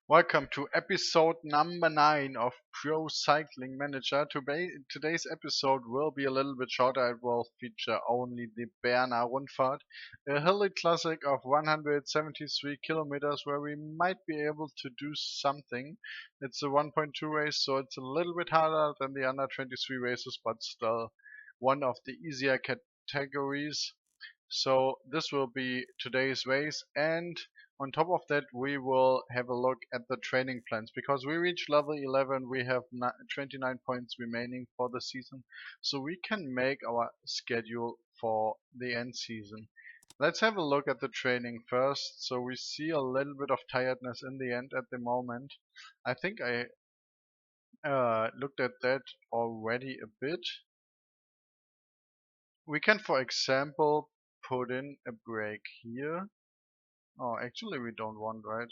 Welcome to episode number 9 of Pro Cycling Manager. Today's episode will be a little bit shorter. It will feature only the Berner Rundfahrt, a hilly classic of 173 kilometers where we might be able to do something. It's a 1.2 race, so it's a little bit harder than the under 23 races, but still one of the easier categories. So this will be today's race, and on top of that we will have a look at the training plans because we reached level 11. We have 29 points remaining for the season, so we can make our schedule for the end season. Let's have a look at the training first. So we see a little bit of tiredness in the end at the moment. I think I looked at that already a bit. We can, for example, put in a break here. Oh, actually we don't want, right?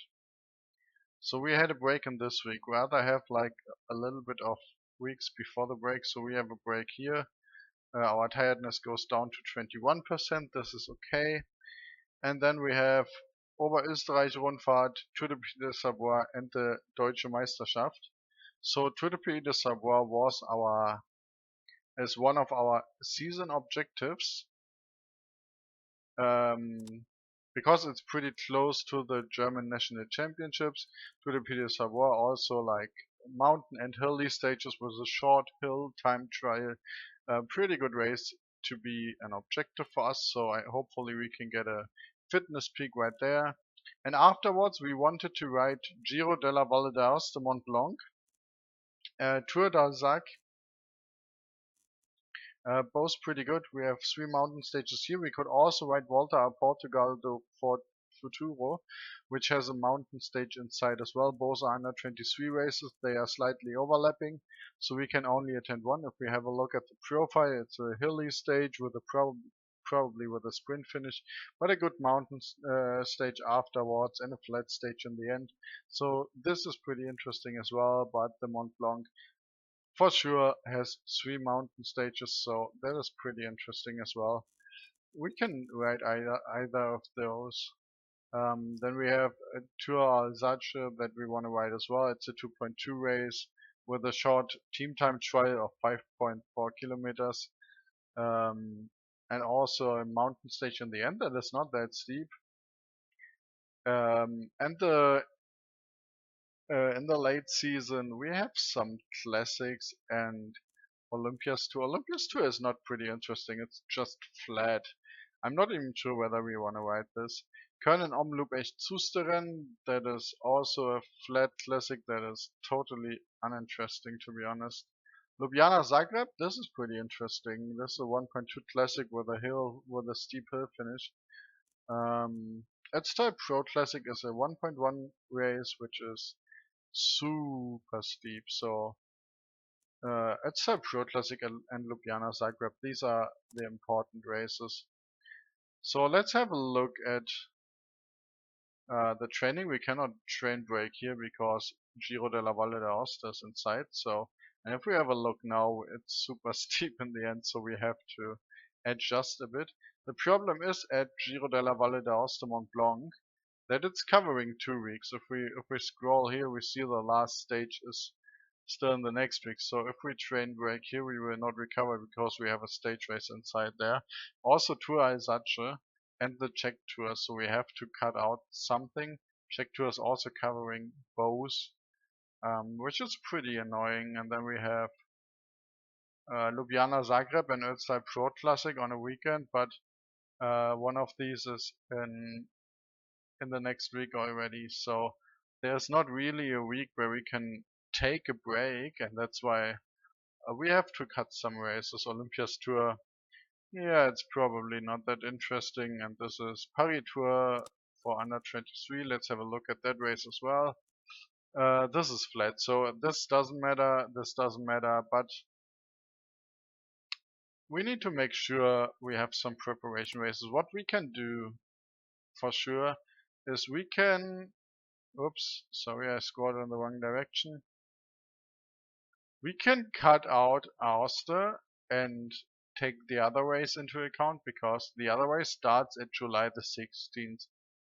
So we had a break in this week. Rather have like a little bit of weeks before the break. So we have a break here. Our tiredness goes down to 21%. This is okay. And then we have Oberösterreich-Rundfahrt, Tour de Pays de Savoie, and the Deutsche Meisterschaft. So Tour de Pays de Savoie is one of our season objectives. Because it's pretty close to the German national championships. Tour de Pays de Savoie also like mountain and hilly stages with a short hill time trial. Pretty good race to be an objective for us, so hopefully we can get a fitness peak right there. And afterwards we wanted to ride Giro della Valle d'Aosta de Mont Blanc, Tour d'Alsace, both pretty good. We have 3 mountain stages here. We could also ride Volta a Portugal do Futuro, which has a mountain stage inside as well. Both are under 23 races. They are slightly overlapping, so we can only attend one. If we have a look at the profile, it's a hilly stage with a probably with a sprint finish, but a good mountain stage afterwards and a flat stage in the end. So this is pretty interesting as well. But the Mont Blanc for sure has 3 mountain stages, so that is pretty interesting as well. We can ride either of those. Then we have a Tour Alsace that we want to ride as well. It's a 2.2 race with a short team time trial of 5.4 kilometers. And also a mountain stage in the end that is not that steep. And in the late season we have some classics and Olympias Tour. Olympias Tour is not pretty interesting. It's just flat. I'm not even sure whether we want to ride this. Können Omloop echt Soesteren, that is also a flat classic that is totally uninteresting, to be honest. Ljubljana Zagreb, this is pretty interesting. This is a 1.2 classic with a steep hill finish. Edstyle Pro Classic is a 1.1 race, which is super steep. So Edstyle Pro Classic and Ljubljana Zagreb, these are the important races. So let's have a look at the training. We cannot train break here because Giro della Valle d'Aosta is inside. So, and if we have a look now, it's super steep in the end, so we have to adjust a bit. The problem is at Giro della Valle d'Aosta Mont Blanc that it's covering 2 weeks. If we scroll here, we see the last stage is still in the next week. So if we train break here, we will not recover because we have a stage race inside there. Also Tour Alsace and the Czech Tour, so we have to cut out something. Czech Tour is also covering both, which is pretty annoying. And then we have Ljubljana Zagreb and Ötztal Pro Classic on a weekend, but one of these is in the next week already. So there's not really a week where we can take a break, and that's why we have to cut some races. Olympias Tour, yeah, it's probably not that interesting. And this is Paris Tour for under 23. Let's have a look at that race as well. This is flat, so this doesn't matter, but we need to make sure we have some preparation races. What we can do for sure is we can, oops, sorry, I scored in the wrong direction. We can cut out Aosta and take the other race into account because the other race starts at July the 16th.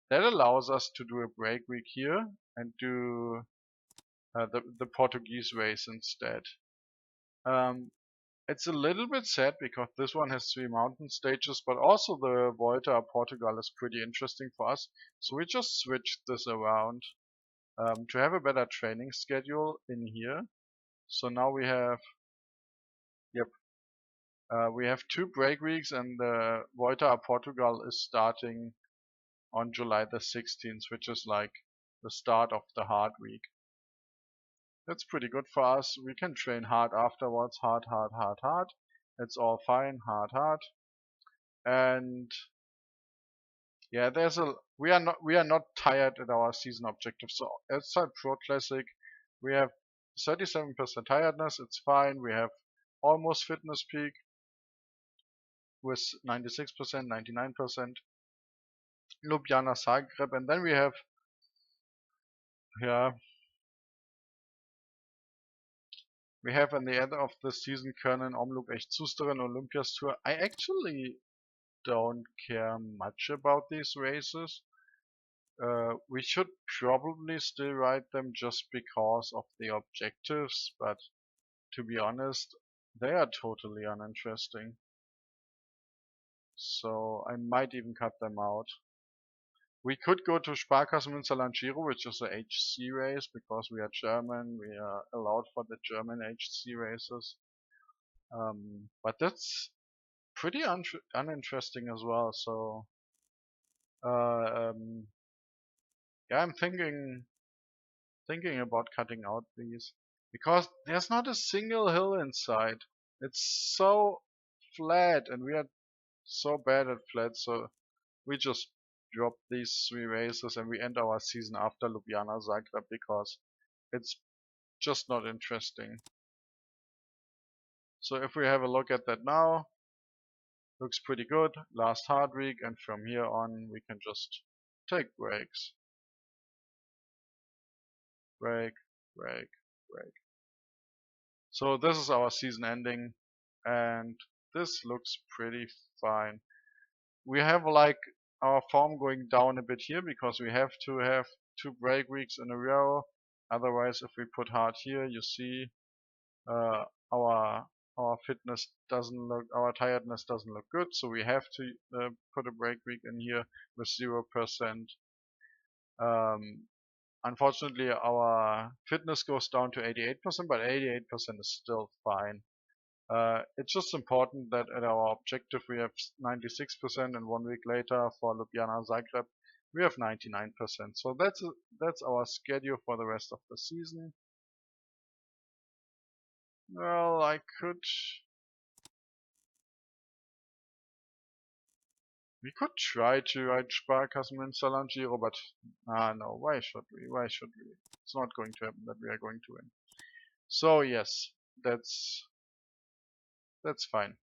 That allows us to do a break week here and do the Portuguese race instead. Um, it's a little bit sad because this one has 3 mountain stages, but also the Volta of Portugal is pretty interesting for us. So we just switched this around to have a better training schedule in here. So now we have, yep, we have 2 break weeks, and the Volta of Portugal is starting on July the 16th, which is like the start of the hard week. That's pretty good for us. We can train hard afterwards. Hard, hard, hard, hard. It's all fine. Hard, hard. And yeah, we are not tired at our season objective. So outside Pro Classic, we have 37% tiredness. It's fine. We have almost fitness peak with 96%, 99%. Ljubljana, Zagreb, and then we have, yeah, we have in the end of the season Kernen, Omloop, Echt Soesteren, Olympias Tour. I actually don't care much about these races. We should probably still ride them just because of the objectives, but to be honest, they are totally uninteresting. So I might even cut them out. We could go to Sparkassen Münsterland Giro, which is a HC race, because we are German. We are allowed for the German HC races. But that's pretty uninteresting as well. So uh, um, yeah, I'm thinking about cutting out these because there's not a single hill inside. It's so flat, and we are so bad at flat. So we just drop these 3 races and we end our season after Ljubljana Zagreb because it's just not interesting. So if we have a look at that now, looks pretty good. Last hard week, and from here on we can just take breaks. Break, break, break. So this is our season ending, and this looks pretty fine. We have like our form going down a bit here because we have to have 2 break weeks in a row. Otherwise, if we put hard here, you see uh, our our tiredness doesn't look good. So we have to put a break week in here with 0%. Um, Unfortunately, our fitness goes down to 88%, but 88% is still fine. It's just important that at our objective we have 96%, and 1 week later for Ljubljana Zagreb we have 99%. So that's our schedule for the rest of the season. Well, we could try to ride Sparkassen Münsterland Giro, but no, why should we? Why should we? It's not going to happen that we are going to win. So yes, that's fine.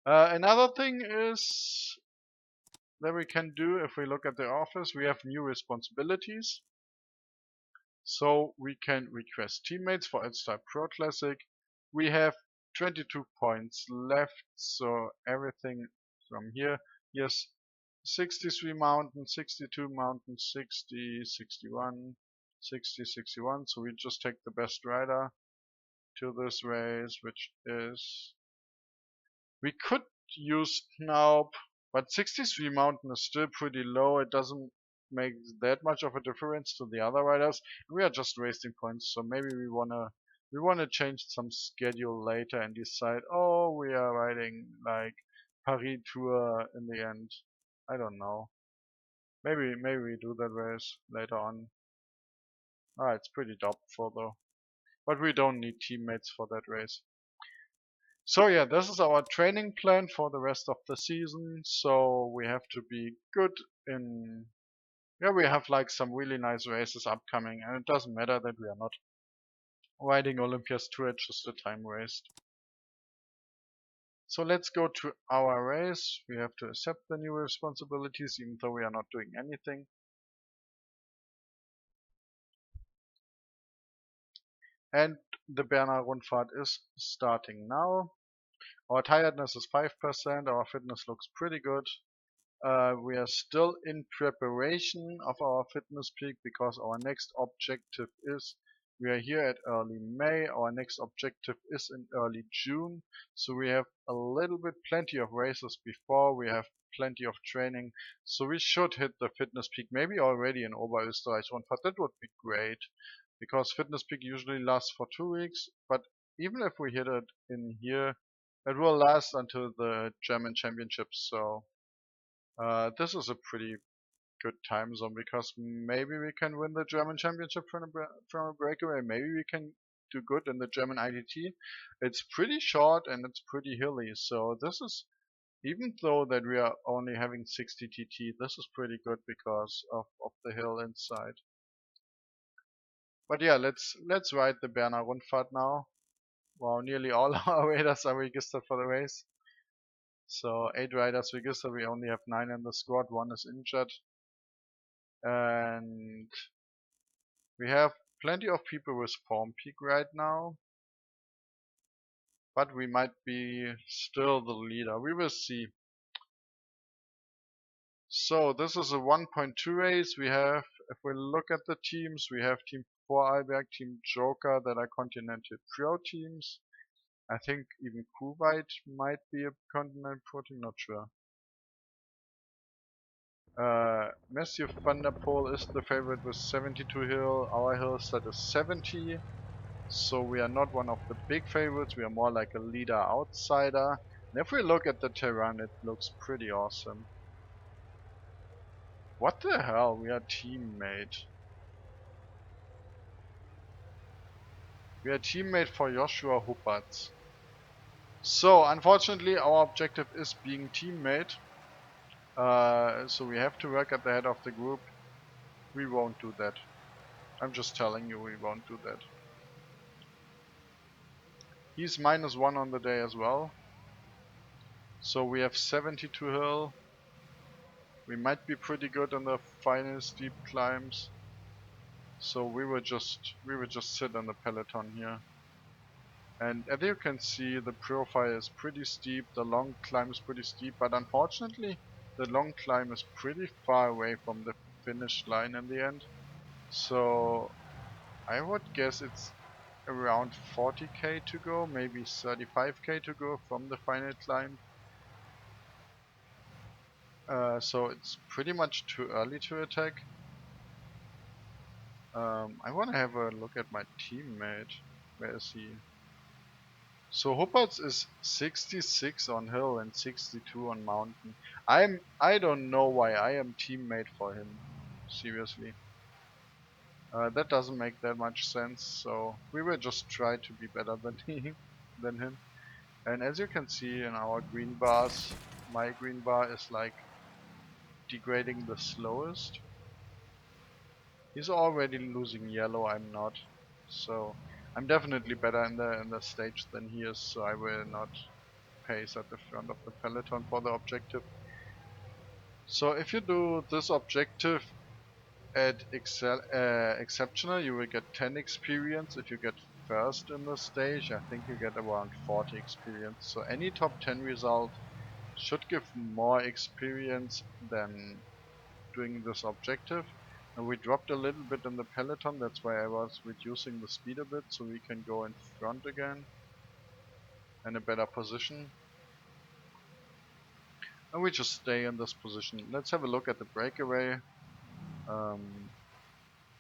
Another thing is that we can do, if we look at the office, we have new responsibilities. So we can request teammates for Elster Pro Classic. We have 22 points left, so everything from here. Yes, 63 mountains, 62 mountains, 60, 61, 60, 61. So we just take the best rider to this race, which is, we could use Knaup, but 63 mountain is still pretty low. It doesn't make that much of a difference to the other riders. We are just wasting points, so maybe we wanna change some schedule later and decide, oh, we are riding like Paris Tour in the end. I don't know. Maybe we do that race later on. It's pretty doubtful though. But we don't need teammates for that race. So yeah, this is our training plan for the rest of the season. So we have to be good in, yeah, we have like some really nice races upcoming, and it doesn't matter that we are not riding Olympias Tour, it's just a time waste. So let's go to our race. We have to accept the new responsibilities even though we are not doing anything. And the Berner Rundfahrt is starting now. Our tiredness is 5%, our fitness looks pretty good. We are still in preparation of our fitness peak because our next objective is, we are here at early May, our next objective is in early June, so we have a little bit plenty of races before, we have plenty of training, so we should hit the fitness peak maybe already in Oberösterreich-Rundfahrt. That would be great because fitness peak usually lasts for 2 weeks, but even if we hit it in here, it will last until the German Championships. So this is a pretty good time zone because maybe we can win the German Championship from a breakaway. Maybe we can do good in the German ITT. It's pretty short and it's pretty hilly. So this is, even though that we are only having 60 TT, this is pretty good because of the hill inside. But yeah, let's ride the Berner Rundfahrt now. Wow, nearly all our riders are registered for the race. So 8 riders registered, we only have 9 in the squad, 1 is injured. And we have plenty of people with form peak right now, but we might be still the leader. We will see. So this is a 1.2 race. We have, if we look at the teams, we have Team Vorarlberg, Team Joker that are Continental Pro teams. I think even Kuwait might be a Continental Pro team, not sure. Matthew van der Poel is the favorite with 72 hill. Our hill set is 70. So we are not one of the big favorites, we are more like a leader outsider. And if we look at the terrain, it looks pretty awesome. What the hell, we are teammate. We are teammate for Joshua Huppertz. So unfortunately our objective is being teammate. So we have to work at the head of the group. We won't do that. I'm just telling you, we won't do that. He's -1 on the day as well. So we have 72 hill. We might be pretty good on the final steep climbs. So we will just sit on the peloton here. And as you can see, the profile is pretty steep, the long climb is pretty steep, but unfortunately the long climb is pretty far away from the finish line in the end. So I would guess it's around 40k to go, maybe 35k to go from the final climb. So it's pretty much too early to attack. I want to have a look at my teammate. Where is he? So Huppertz is 66 on hill and 62 on mountain. I don't know why I am teammate for him. Seriously. That doesn't make that much sense, so we will just try to be better than than him. And as you can see in our green bars, my green bar is like degrading the slowest. He's already losing yellow, I'm not. So I'm definitely better in the stage than he is, so I will not pace at the front of the peloton for the objective. So if you do this objective at exceptional, you will get 10 experience. If you get first in the stage, I think you get around 40 experience. So any top 10 result should give more experience than doing this objective. And we dropped a little bit in the peloton, that's why I was reducing the speed a bit so we can go in front again in a better position. And we just stay in this position. Let's have a look at the breakaway.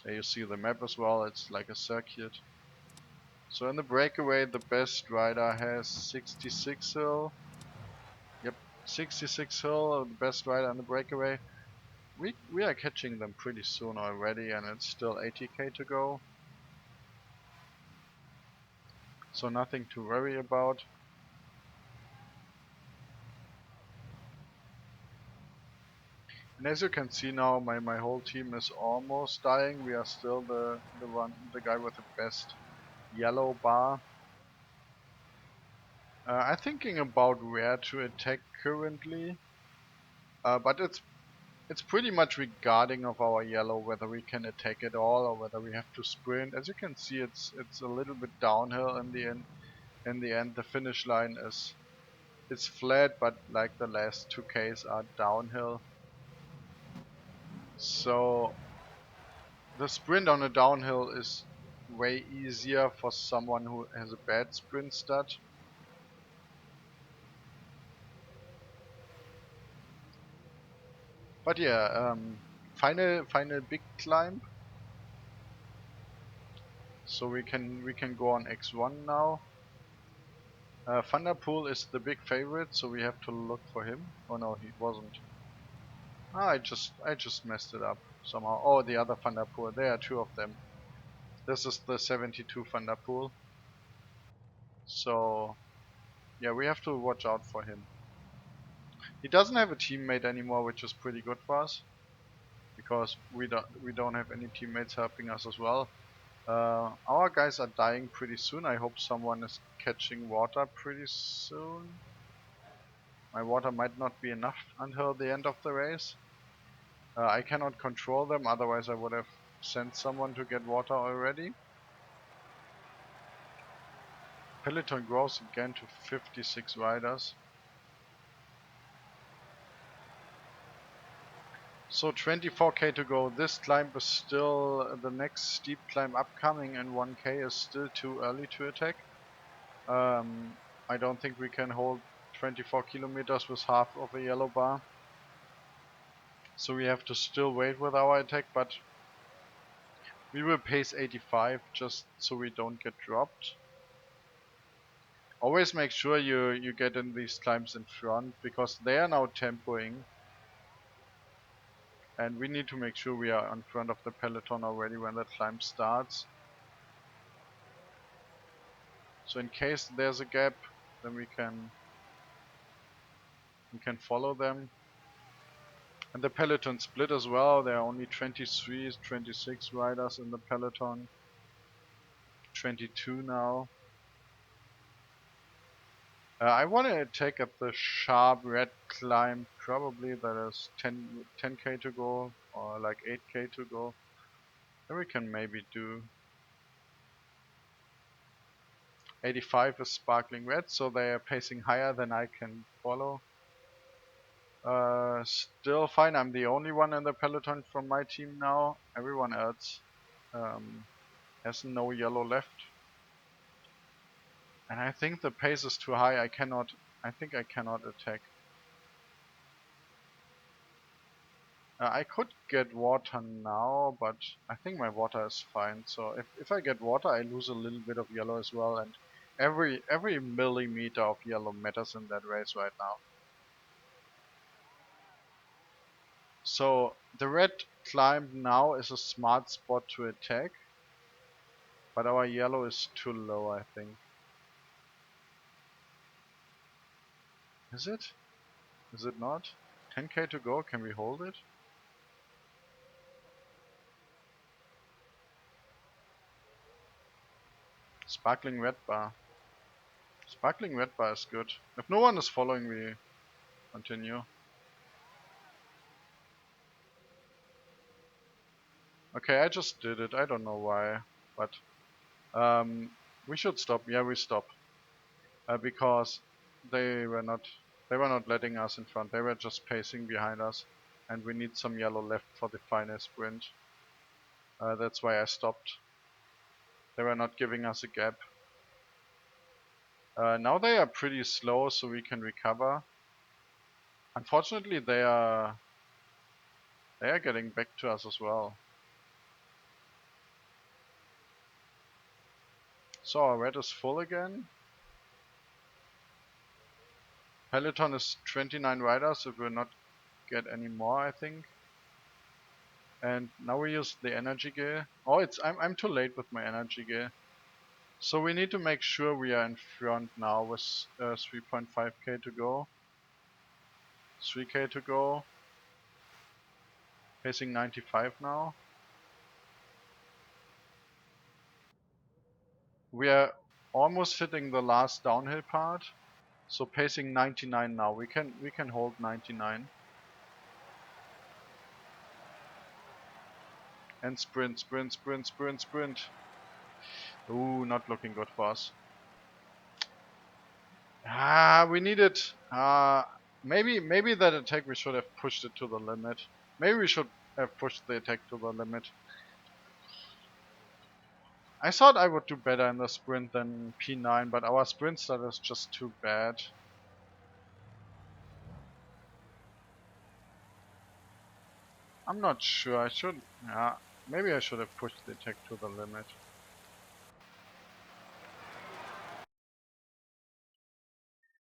There you see the map as well, it's like a circuit. So in the breakaway the best rider has 66 hill. Yep, 66 hill, the best rider in the breakaway. We are catching them pretty soon already and it's still 80k to go. So nothing to worry about. And as you can see now, my whole team is almost dying. We are still the guy with the best yellow bar. I'm thinking about where to attack currently, but it's pretty much regarding of our yellow whether we can attack at all or whether we have to sprint. As you can see, it's a little bit downhill in the end. In the end, the finish line is flat, but like the last 2Ks are downhill. So the sprint on a downhill is way easier for someone who has a bad sprint stat. But yeah, final big climb. So we can go on X1 now. Thunderpool is the big favorite, so we have to look for him. Oh no, he wasn't. Ah, I just messed it up somehow. Oh, the other Thunderpool. There are two of them. This is the 72 Thunderpool. So yeah, we have to watch out for him. He doesn't have a teammate anymore, which is pretty good for us because we don't have any teammates helping us as well. Our guys are dying pretty soon. I hope someone is catching water pretty soon. My water might not be enough until the end of the race. I cannot control them, otherwise I would have sent someone to get water already. Peloton grows again to 56 riders. So 24k to go. This climb is still, the next steep climb upcoming, and 1k is still too early to attack. I don't think we can hold 24 kilometers with half of a yellow bar. So we have to still wait with our attack, but we will pace 85 just so we don't get dropped. Always make sure you get in these climbs in front because they are now tempoing, and we need to make sure we are in front of the peloton already when the climb starts. So in case there's a gap, then we can follow them. And the peloton split as well. There are only 23, 26 riders in the peloton. 22 now. I want to take up the sharp red climb. Probably that is 10k to go or like 8k to go. Then we can maybe do 85 is sparkling red, so they are pacing higher than I can follow. Still fine. I'm the only one in the peloton from my team now. Everyone else has no yellow left. And I think the pace is too high. I think I cannot attack. I could get water now, but I think my water is fine. So if I get water, I lose a little bit of yellow as well. And every millimeter of yellow matters in that race right now. So the red climb now is a smart spot to attack. But our yellow is too low, I think. Is it? Is it not? 10k to go, can we hold it? Sparkling red bar. Sparkling red bar is good. If no one is following, we continue. Okay, I just did it. I don't know why, but we should stop. Yeah, we stop because they were not they were not letting us in front. They were just pacing behind us, and we need some yellow left for the final sprint. That's why I stopped. They were not giving us a gap. Now they are pretty slow, so we can recover. Unfortunately, they are getting back to us as well. So our red is full again. Peloton is 29 riders, so we'll not get any more, I think. And now we use the energy gear. Oh, I'm too late with my energy gear. So we need to make sure we are in front now with 3.5k to go. 3k to go. Pacing 95 now. We are almost hitting the last downhill part. So pacing 99 now. We can hold 99. And sprint, sprint, sprint, sprint, sprint. Ooh, not looking good for us. We need it. Maybe that attack we should have pushed it to the limit. Maybe we should pushed the attack to the limit. I thought I would do better in the sprint than P9, but our sprint stat is just too bad. I'm not sure. I should. Yeah, maybe I should have pushed the attack to the limit.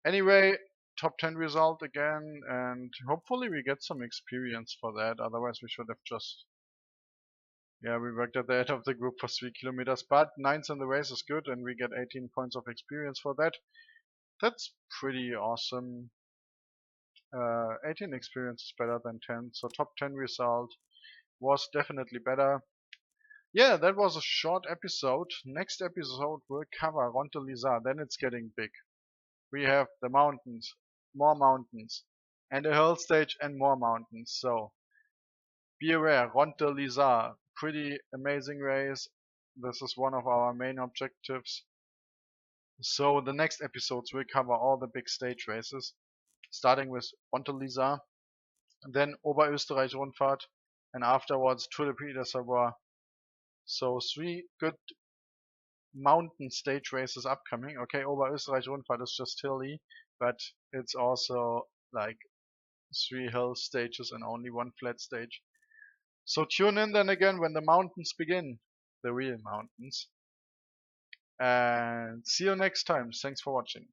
Anyway, top 10 result again, and hopefully we get some experience for that. Otherwise, we should have just. Yeah, we worked at the head of the group for 3 kilometers, but 9th in the race is good, and we get 18 points of experience for that. That's pretty awesome. 18 experience is better than 10, so top 10 result was definitely better. Yeah, that was a short episode. Next episode will cover Ronteliza, then it's getting big. We have the mountains, more mountains, and a hill stage and more mountains, so be aware, Ronteliza, pretty amazing race. This is one of our main objectives. So the next episodes will cover all the big stage races, starting with Ronteliza, then Oberösterreich Rundfahrt, and afterwards Tour de Puy de Savoie. So 3 good mountain stage races upcoming. Okay, Oberösterreich Rundfahrt is just hilly, but it's also like 3 hill stages and only 1 flat stage. So tune in then again when the mountains begin, the real mountains. And see you next time. Thanks for watching.